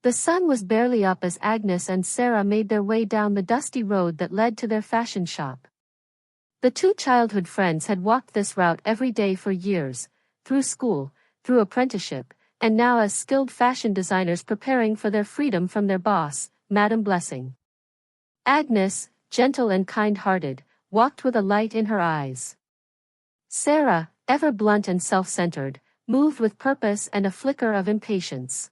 The sun was barely up as Agnes and Sarah made their way down the dusty road that led to their fashion shop. The two childhood friends had walked this route every day for years, through school, through apprenticeship, and now as skilled fashion designers preparing for their freedom from their boss, Madame Blessing. Agnes, gentle and kind-hearted, walked with a light in her eyes. Sarah, ever blunt and self-centered, moved with purpose and a flicker of impatience.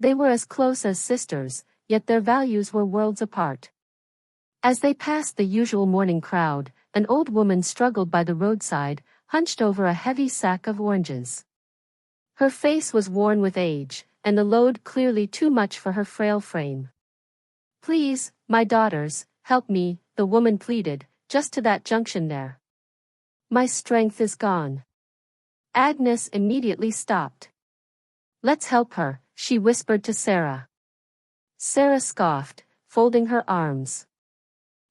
They were as close as sisters, yet their values were worlds apart. As they passed the usual morning crowd, an old woman struggled by the roadside, hunched over a heavy sack of oranges. Her face was worn with age, and the load clearly too much for her frail frame. "Please, my daughters, help me," the woman pleaded, "just to that junction there. My strength is gone." Agnes immediately stopped. "Let's help her," she whispered to Sarah. Sarah scoffed, folding her arms.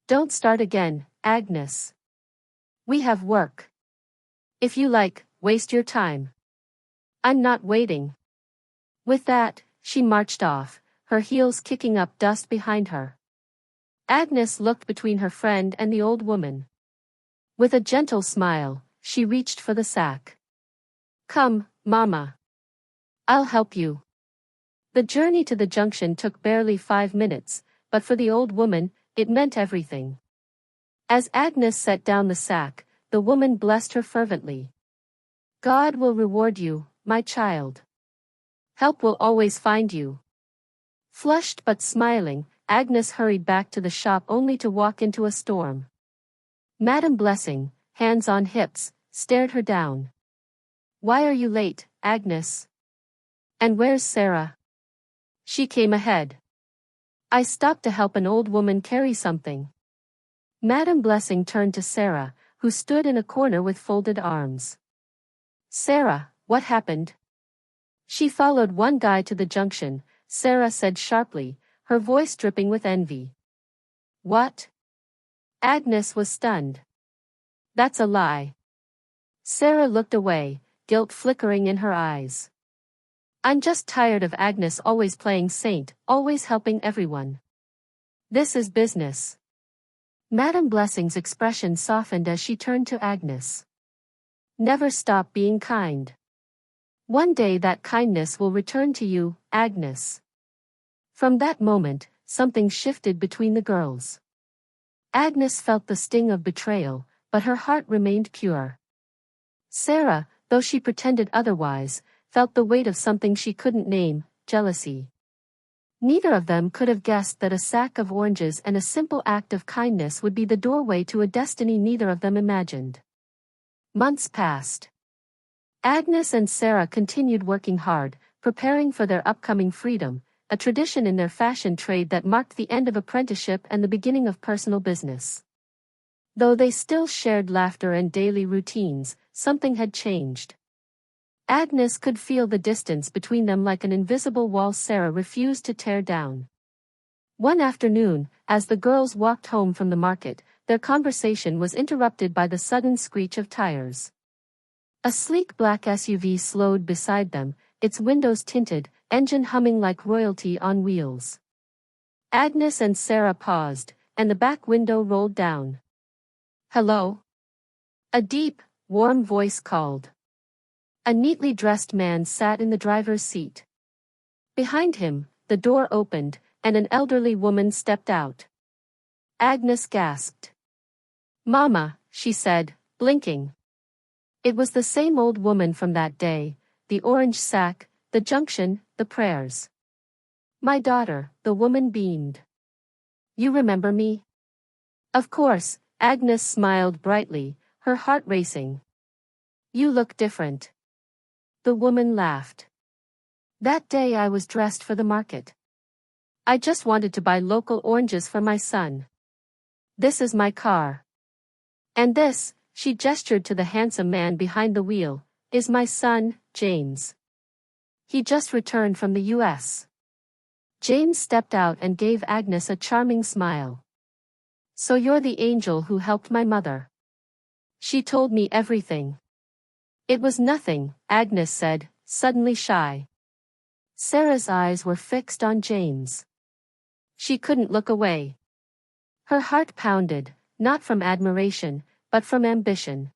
"Don't start again, Agnes. We have work. If you like, waste your time. I'm not waiting." With that, she marched off, her heels kicking up dust behind her. Agnes looked between her friend and the old woman. With a gentle smile, she reached for the sack. "Come, Mama. I'll help you." The journey to the junction took barely 5 minutes, but for the old woman, it meant everything. As Agnes set down the sack, the woman blessed her fervently. "God will reward you, my child. Help will always find you." Flushed but smiling, Agnes hurried back to the shop only to walk into a storm. Madame Blessing, hands on hips, stared her down. "Why are you late, Agnes? And where's Sarah?" She came ahead. "I stopped to help an old woman carry something." Madame Blessing turned to Sarah, who stood in a corner with folded arms. "Sarah, what happened?" "She followed one guy to the junction," Sarah said sharply, her voice dripping with envy. "What?" Agnes was stunned. "That's a lie." Sarah looked away, guilt flickering in her eyes. "I'm just tired of Agnes always playing saint, always helping everyone. This is business." Madame Blessing's expression softened as she turned to Agnes. "Never stop being kind. One day that kindness will return to you, Agnes." From that moment, something shifted between the girls. Agnes felt the sting of betrayal, but her heart remained pure. Sarah, though she pretended otherwise, felt the weight of something she couldn't name, jealousy. Neither of them could have guessed that a sack of oranges and a simple act of kindness would be the doorway to a destiny neither of them imagined. Months passed. Agnes and Sarah continued working hard, preparing for their upcoming freedom, a tradition in their fashion trade that marked the end of apprenticeship and the beginning of personal business. Though they still shared laughter and daily routines, something had changed. Agnes could feel the distance between them like an invisible wall Sarah refused to tear down. One afternoon, as the girls walked home from the market, their conversation was interrupted by the sudden screech of tires. A sleek black SUV slowed beside them, its windows tinted, engine humming like royalty on wheels. Agnes and Sarah paused, and the back window rolled down. "Hello?" A deep, warm voice called. A neatly dressed man sat in the driver's seat. Behind him, the door opened, and an elderly woman stepped out. Agnes gasped. "Mama," she said, blinking. It was the same old woman from that day, the orange sack, the junction, the prayers. "My daughter," the woman beamed. "You remember me?" "Of course," Agnes smiled brightly, her heart racing. "You look different." The woman laughed. "That day I was dressed for the market. I just wanted to buy local oranges for my son. This is my car. And this," she gestured to the handsome man behind the wheel, "is my son, James. He just returned from the U.S. James stepped out and gave Agnes a charming smile. "So you're the angel who helped my mother." She told me everything. "It was nothing," Agnes said, suddenly shy. Sarah's eyes were fixed on James. She couldn't look away. Her heart pounded, not from admiration, but from ambition.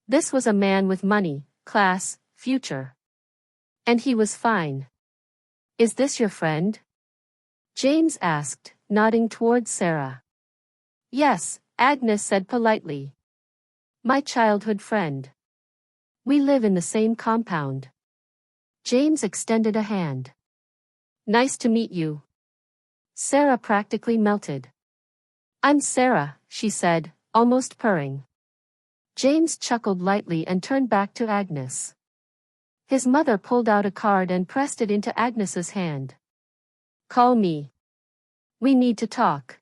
This was a man with money, class, future. And he was fine. "Is this your friend?" James asked, nodding towards Sarah. "Yes," Agnes said politely. "My childhood friend. We live in the same compound." James extended a hand. "Nice to meet you." Sarah practically melted. "I'm Sarah," she said, almost purring. James chuckled lightly and turned back to Agnes. His mother pulled out a card and pressed it into Agnes's hand. "Call me. We need to talk."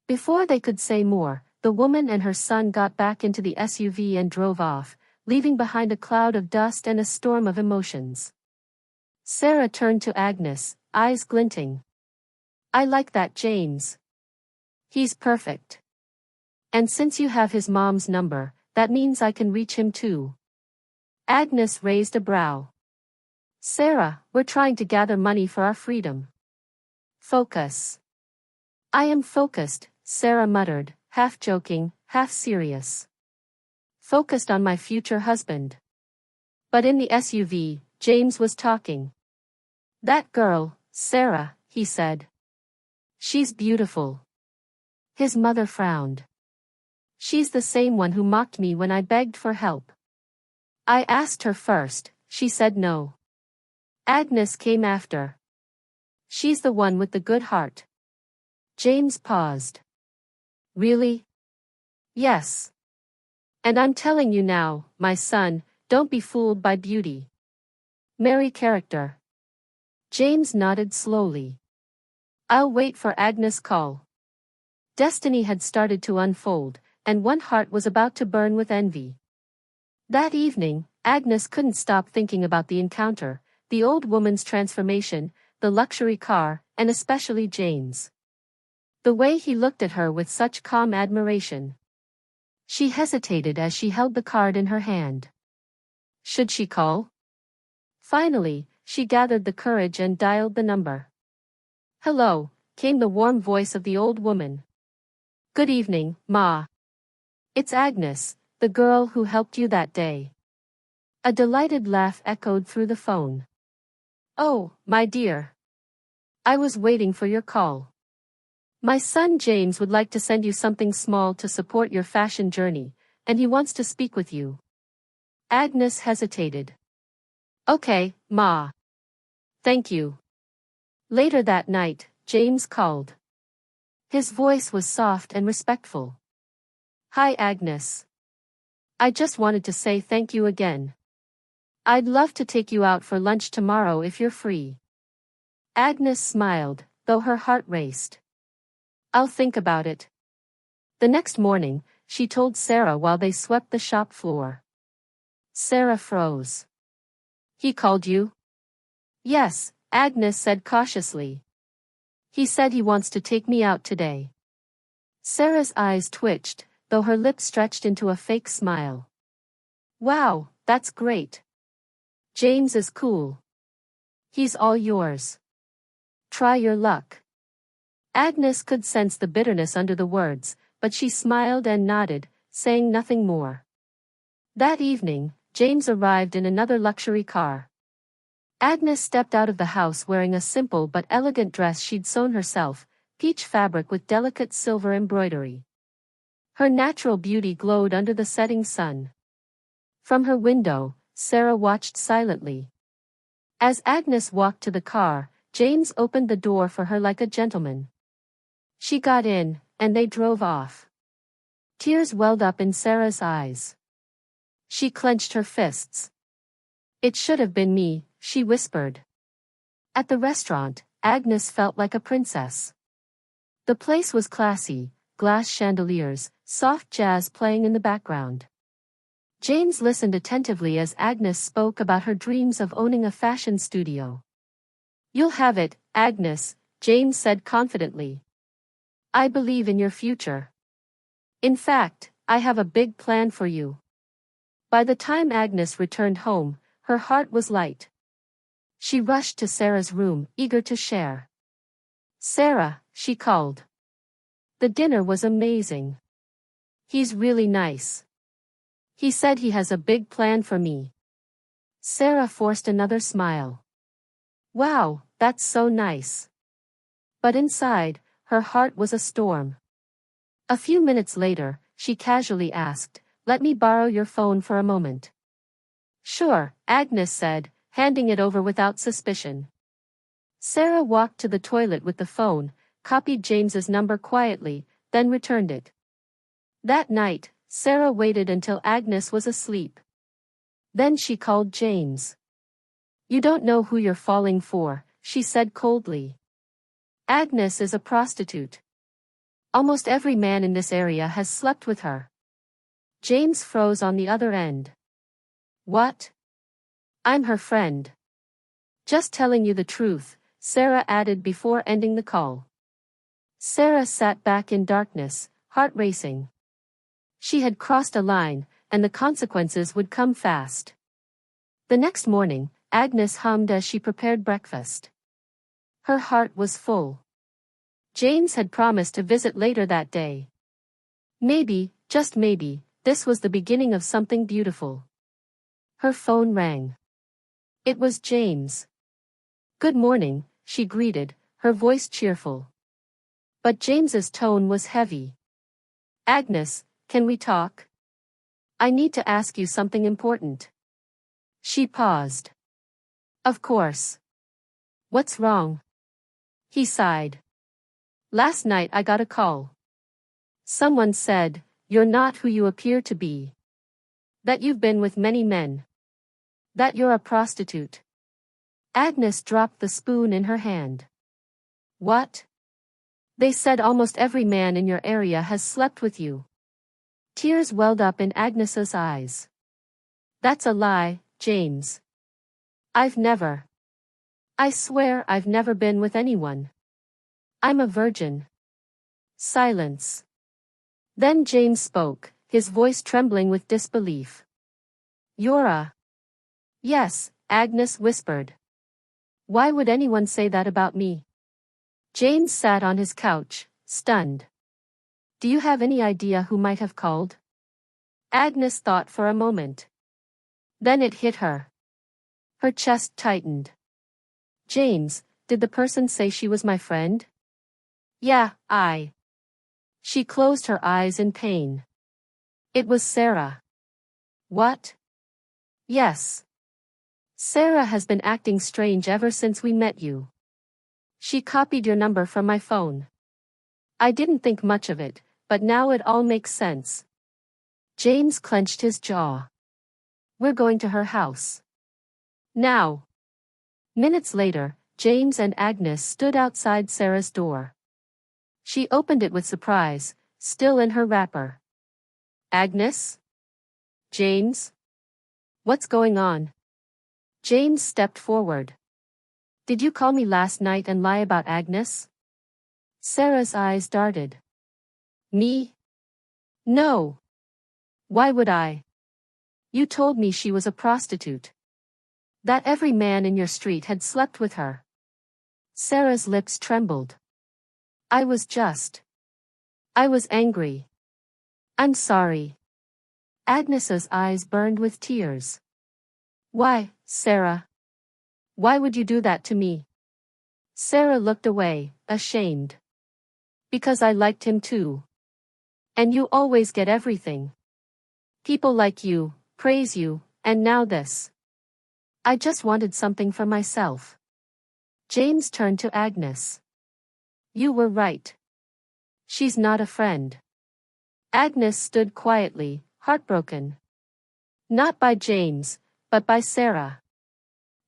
Before they could say more, the woman and her son got back into the SUV and drove off, leaving behind a cloud of dust and a storm of emotions. Sarah turned to Agnes, eyes glinting. "I like that James. He's perfect. And since you have his mom's number, that means I can reach him too." Agnes raised a brow. "Sarah, we're trying to gather money for our freedom." "Focus." "I am focused," Sarah muttered, half joking, half serious. "Focused on my future husband." But in the SUV, James was talking. "That girl, Sarah," he said. "She's beautiful." His mother frowned. "She's the same one who mocked me when I begged for help. I asked her first, she said no." Agnes came after. "She's the one with the good heart." James paused. "Really?" "Yes. And I'm telling you now, my son, don't be fooled by beauty. Marry character." James nodded slowly. "I'll wait for Agnes' call." Destiny had started to unfold, and one heart was about to burn with envy. That evening, Agnes couldn't stop thinking about the encounter, the old woman's transformation, the luxury car, and especially James. The way he looked at her with such calm admiration. She hesitated as she held the card in her hand. Should she call? Finally, she gathered the courage and dialed the number. "Hello," came the warm voice of the old woman. "Good evening, Ma. It's Agnes, the girl who helped you that day." A delighted laugh echoed through the phone. "Oh, my dear. I was waiting for your call. My son James would like to send you something small to support your fashion journey, and he wants to speak with you." Agnes hesitated. "Okay, Ma. Thank you." Later that night, James called. His voice was soft and respectful. "Hi Agnes. I just wanted to say thank you again. I'd love to take you out for lunch tomorrow if you're free." Agnes smiled, though her heart raced. "I'll think about it." The next morning, she told Sarah while they swept the shop floor. Sarah froze. "He called you?" "Yes," Agnes said cautiously. "He said he wants to take me out today." Sarah's eyes twitched, though her lips stretched into a fake smile. "Wow, that's great. James is cool. He's all yours. Try your luck." Agnes could sense the bitterness under the words, but she smiled and nodded, saying nothing more. That evening, James arrived in another luxury car. Agnes stepped out of the house wearing a simple but elegant dress she'd sewn herself, peach fabric with delicate silver embroidery. Her natural beauty glowed under the setting sun. From her window, Sarah watched silently. As Agnes walked to the car, James opened the door for her like a gentleman. She got in, and they drove off. Tears welled up in Sarah's eyes. She clenched her fists. "It should have been me," she whispered. At the restaurant, Agnes felt like a princess. The place was classy, glass chandeliers, soft jazz playing in the background. James listened attentively as Agnes spoke about her dreams of owning a fashion studio. "You'll have it, Agnes," James said confidently. "I believe in your future. In fact, I have a big plan for you." By the time Agnes returned home, her heart was light. She rushed to Sarah's room, eager to share. "Sarah," she called. "The dinner was amazing. He's really nice. He said he has a big plan for me." Sarah forced another smile. "Wow, that's so nice." But inside, her heart was a storm. A few minutes later, she casually asked, "Let me borrow your phone for a moment." "Sure," Agnes said, handing it over without suspicion. Sarah walked to the toilet with the phone, copied James's number quietly, then returned it. That night, Sarah waited until Agnes was asleep. Then she called James. "You don't know who you're falling for," she said coldly. "Agnes is a prostitute. Almost every man in this area has slept with her." James froze on the other end. "What?" "I'm her friend." "Just telling you the truth," Sarah added before ending the call. Sarah sat back in darkness, heart racing. She had crossed a line, and the consequences would come fast. The next morning, Agnes hummed as she prepared breakfast. Her heart was full. James had promised to visit later that day. Maybe, just maybe, this was the beginning of something beautiful. Her phone rang. It was James. "Good morning," she greeted, her voice cheerful. But James's tone was heavy. "Agnes, can we talk? I need to ask you something important." She paused. "Of course. What's wrong?" He sighed. "Last night I got a call. Someone said, you're not who you appear to be. That you've been with many men. That you're a prostitute." Agnes dropped the spoon in her hand. "What?" "They said almost every man in your area has slept with you." Tears welled up in Agnes's eyes. "That's a lie, James. I've never. I swear I've never been with anyone. I'm a virgin." Silence. Then James spoke, his voice trembling with disbelief. "You're a..." "Yes," Agnes whispered. "Why would anyone say that about me?" James sat on his couch, stunned. "Do you have any idea who might have called?" Agnes thought for a moment. Then it hit her. Her chest tightened. "James, did the person say she was my friend?" "Yeah, I..." She closed her eyes in pain. "It was Sarah." "What?" "Yes. Sarah has been acting strange ever since we met you. She copied your number from my phone. I didn't think much of it, but now it all makes sense." James clenched his jaw. "We're going to her house. Now." Minutes later, James and Agnes stood outside Sarah's door. She opened it with surprise, still in her wrapper. "Agnes?" "James? What's going on?" James stepped forward. "Did you call me last night and lie about Agnes?" Sarah's eyes darted. "Me? No. Why would I? You told me she was a prostitute. That every man in your street had slept with her." Sarah's lips trembled. I was angry. I'm sorry." Agnes's eyes burned with tears. "Why, Sarah? Why would you do that to me?" Sarah looked away, ashamed. "Because I liked him too. And you always get everything. People like you, praise you, and now this. I just wanted something for myself." James turned to Agnes. "You were right. She's not a friend." Agnes stood quietly, heartbroken. Not by James, but by Sarah.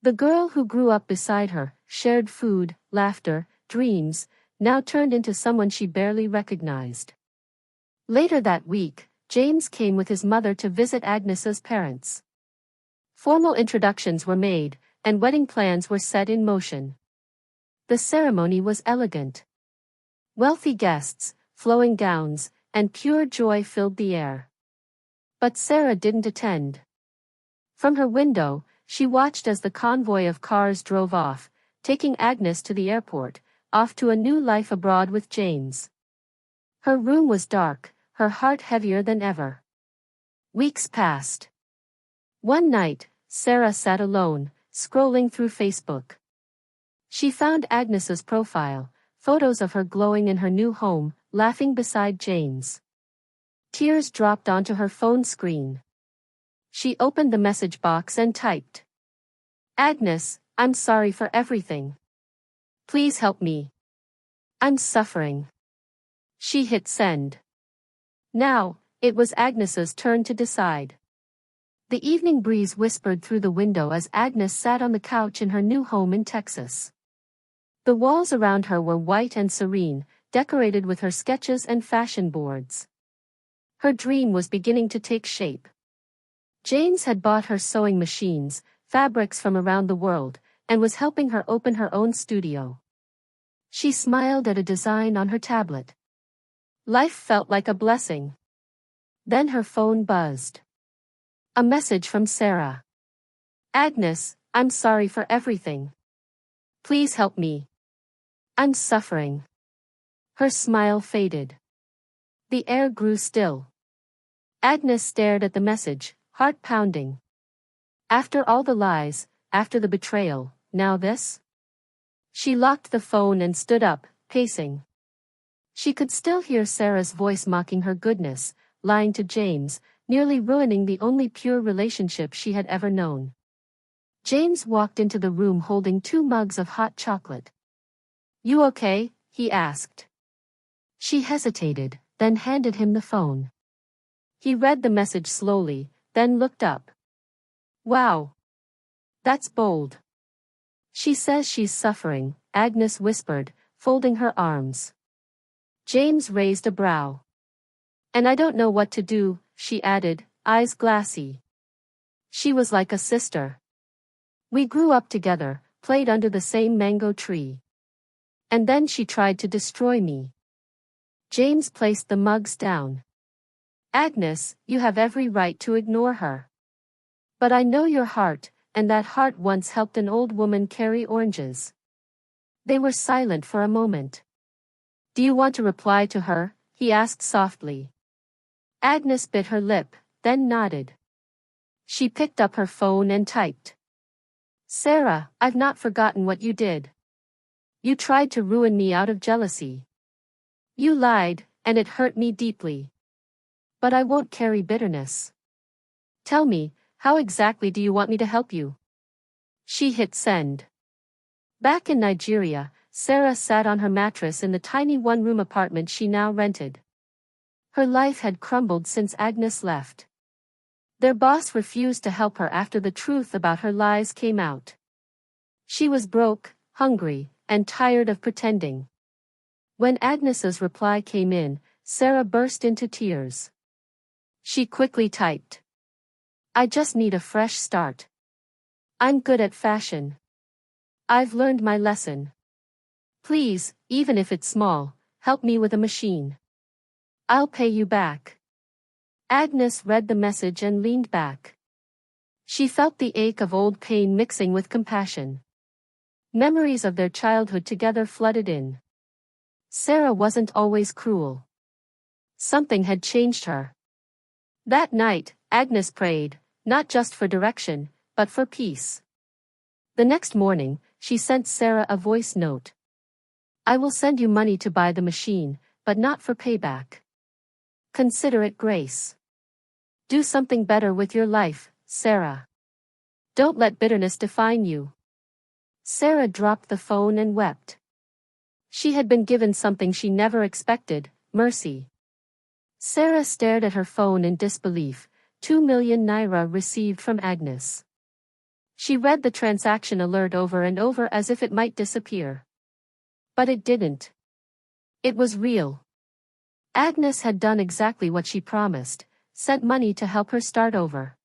The girl who grew up beside her, shared food, laughter, dreams, now turned into someone she barely recognized. Later that week, James came with his mother to visit Agnes's parents. Formal introductions were made, and wedding plans were set in motion. The ceremony was elegant. Wealthy guests, flowing gowns, and pure joy filled the air. But Sarah didn't attend. From her window, she watched as the convoy of cars drove off, taking Agnes to the airport, off to a new life abroad with James. Her room was dark, her heart heavier than ever. Weeks passed. One night, Sarah sat alone, scrolling through Facebook. She found Agnes's profile, photos of her glowing in her new home, laughing beside James. Tears dropped onto her phone screen. She opened the message box and typed, "Agnes, I'm sorry for everything. Please help me. I'm suffering." She hit send. Now, it was Agnes's turn to decide. The evening breeze whispered through the window as Agnes sat on the couch in her new home in Texas. The walls around her were white and serene, decorated with her sketches and fashion boards. Her dream was beginning to take shape. James had bought her sewing machines, fabrics from around the world, and was helping her open her own studio. She smiled at a design on her tablet. Life felt like a blessing. Then her phone buzzed. A message from Sarah. "Agnes, I'm sorry for everything. Please help me. I'm suffering." Her smile faded. The air grew still. Agnes stared at the message, heart pounding. After all the lies, after the betrayal, now this? She locked the phone and stood up, pacing. She could still hear Sarah's voice mocking her goodness, lying to James, nearly ruining the only pure relationship she had ever known. James walked into the room holding 2 mugs of hot chocolate. "You okay?" he asked. She hesitated, then handed him the phone. He read the message slowly, then looked up. "Wow. That's bold." "She says she's suffering," Agnes whispered, folding her arms. James raised a brow. "And I don't know what to do," she added, eyes glassy. "She was like a sister. We grew up together, played under the same mango tree. And then she tried to destroy me." James placed the mugs down. "Agnes, you have every right to ignore her. But I know your heart, and that heart once helped an old woman carry oranges." They were silent for a moment. "Do you want to reply to her?" he asked softly. Agnes bit her lip, then nodded. She picked up her phone and typed, "Sarah, I've not forgotten what you did. You tried to ruin me out of jealousy. You lied, and it hurt me deeply. But I won't carry bitterness. Tell me, how exactly do you want me to help you?" She hit send. Back in Nigeria, Sarah sat on her mattress in the tiny one-room apartment she now rented. Her life had crumbled since Agnes left. Their boss refused to help her after the truth about her lies came out. She was broke, hungry, and tired of pretending. When Agnes's reply came in, Sarah burst into tears. She quickly typed, "I just need a fresh start. I'm good at fashion. I've learned my lesson. Please, even if it's small, help me with a machine. I'll pay you back." Agnes read the message and leaned back. She felt the ache of old pain mixing with compassion. Memories of their childhood together flooded in. Sarah wasn't always cruel. Something had changed her. That night, Agnes prayed, not just for direction, but for peace. The next morning, she sent Sarah a voice note. "I will send you money to buy the machine, but not for payback. Consider it grace. Do something better with your life, Sarah. Don't let bitterness define you." Sarah dropped the phone and wept. She had been given something she never expected, mercy. Sarah stared at her phone in disbelief, 2 million naira received from Agnes. She read the transaction alert over and over as if it might disappear. But it didn't. It was real. Agnes had done exactly what she promised, sent money to help her start over.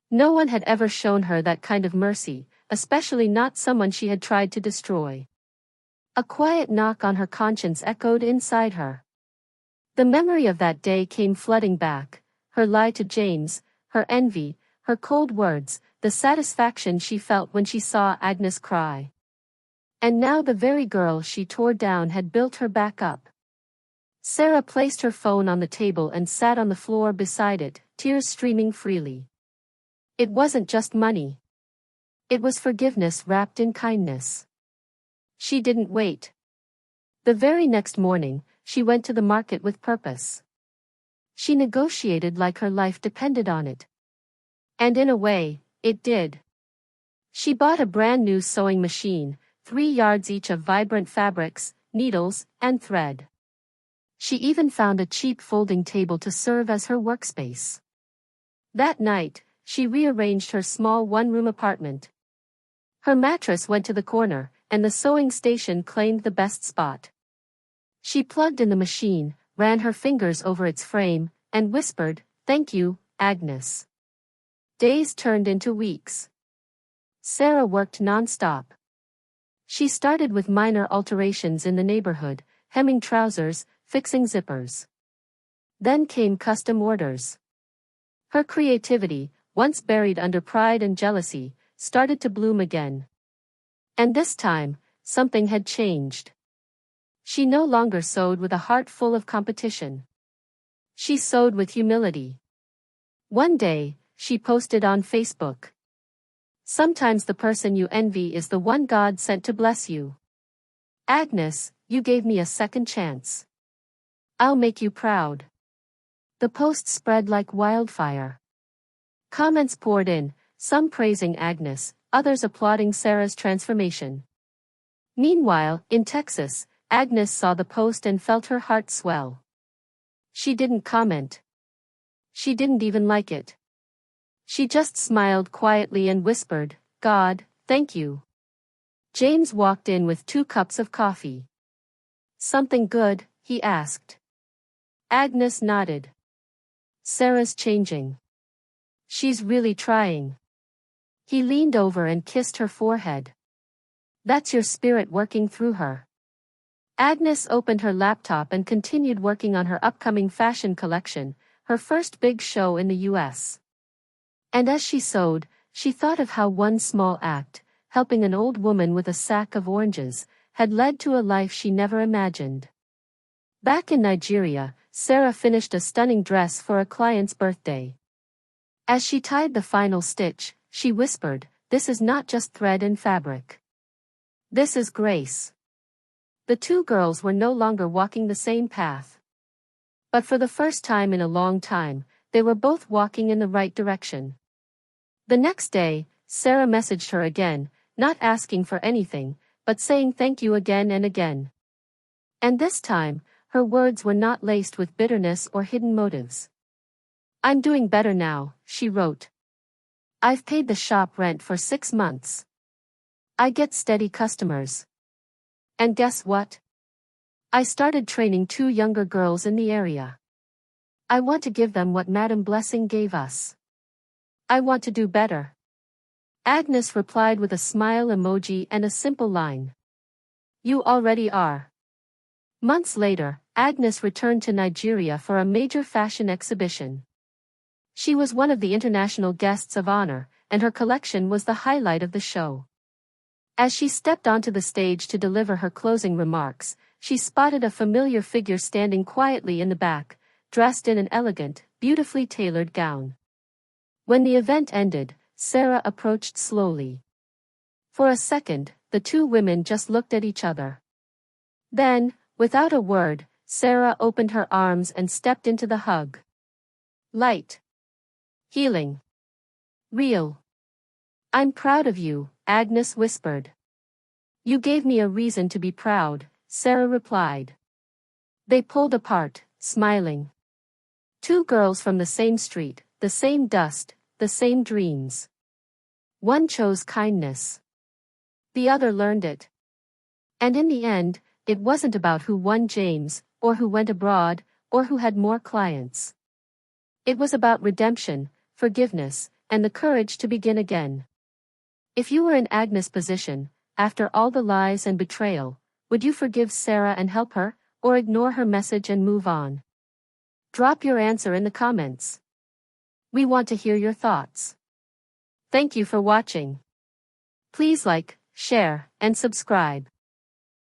No one had ever shown her that kind of mercy, especially not someone she had tried to destroy. A quiet knock on her conscience echoed inside her. The memory of that day came flooding back, her lie to James, her envy, her cold words, the satisfaction she felt when she saw Agnes cry. And now the very girl she tore down had built her back up. Sarah placed her phone on the table and sat on the floor beside it, tears streaming freely. It wasn't just money. It was forgiveness wrapped in kindness. She didn't wait. The very next morning, she went to the market with purpose. She negotiated like her life depended on it. And in a way, it did. She bought a brand new sewing machine, 3 yards each of vibrant fabrics, needles, and thread. She even found a cheap folding table to serve as her workspace. That night, she rearranged her small one-room apartment. Her mattress went to the corner, and the sewing station claimed the best spot. She plugged in the machine, ran her fingers over its frame, and whispered, "Thank you, Agnes." Days turned into weeks. Sarah worked non-stop. She started with minor alterations in the neighborhood, hemming trousers, fixing zippers. Then came custom orders. Her creativity, once buried under pride and jealousy, started to bloom again. And this time, something had changed. She no longer sewed with a heart full of competition. She sewed with humility. One day, she posted on Facebook. "Sometimes the person you envy is the one God sent to bless you. Agnes, you gave me a second chance. I'll make you proud." The post spread like wildfire. Comments poured in, some praising Agnes, others applauding Sarah's transformation. Meanwhile, in Texas, Agnes saw the post and felt her heart swell. She didn't comment. She didn't even like it. She just smiled quietly and whispered, "God, thank you." James walked in with 2 cups of coffee. "Something good?" he asked. Agnes nodded. "Sarah's changing. She's really trying." He leaned over and kissed her forehead. "That's your spirit working through her." Agnes opened her laptop and continued working on her upcoming fashion collection, her first big show in the U.S. And as she sewed, she thought of how one small act, helping an old woman with a sack of oranges, had led to a life she never imagined. Back in Nigeria, Sarah finished a stunning dress for a client's birthday. As she tied the final stitch, she whispered, "This is not just thread and fabric. This is grace." The 2 girls were no longer walking the same path. But for the first time in a long time, they were both walking in the right direction. The next day, Sarah messaged her again, not asking for anything, but saying thank you again and again. And this time, her words were not laced with bitterness or hidden motives. "I'm doing better now," she wrote. "I've paid the shop rent for 6 months. I get steady customers. And guess what? I started training 2 younger girls in the area. I want to give them what Madam Blessing gave us. I want to do better." Agnes replied with a smile emoji and a simple line. "You already are." Months later, Agnes returned to Nigeria for a major fashion exhibition. She was one of the international guests of honor, and her collection was the highlight of the show. As she stepped onto the stage to deliver her closing remarks, she spotted a familiar figure standing quietly in the back, dressed in an elegant, beautifully tailored gown. When the event ended, Sarah approached slowly. For a second, the 2 women just looked at each other. Then, without a word, Sarah opened her arms and stepped into the hug. Light. Healing. Real. "I'm proud of you," Agnes whispered. "You gave me a reason to be proud," Sarah replied. They pulled apart, smiling. 2 girls from the same street, the same dust, the same dreams. One chose kindness. The other learned it. And in the end, it wasn't about who won James, or who went abroad, or who had more clients. It was about redemption, forgiveness, and the courage to begin again. If you were in Agnes' position, after all the lies and betrayal, would you forgive Sarah and help her, or ignore her message and move on? Drop your answer in the comments. We want to hear your thoughts. Thank you for watching. Please like, share, and subscribe.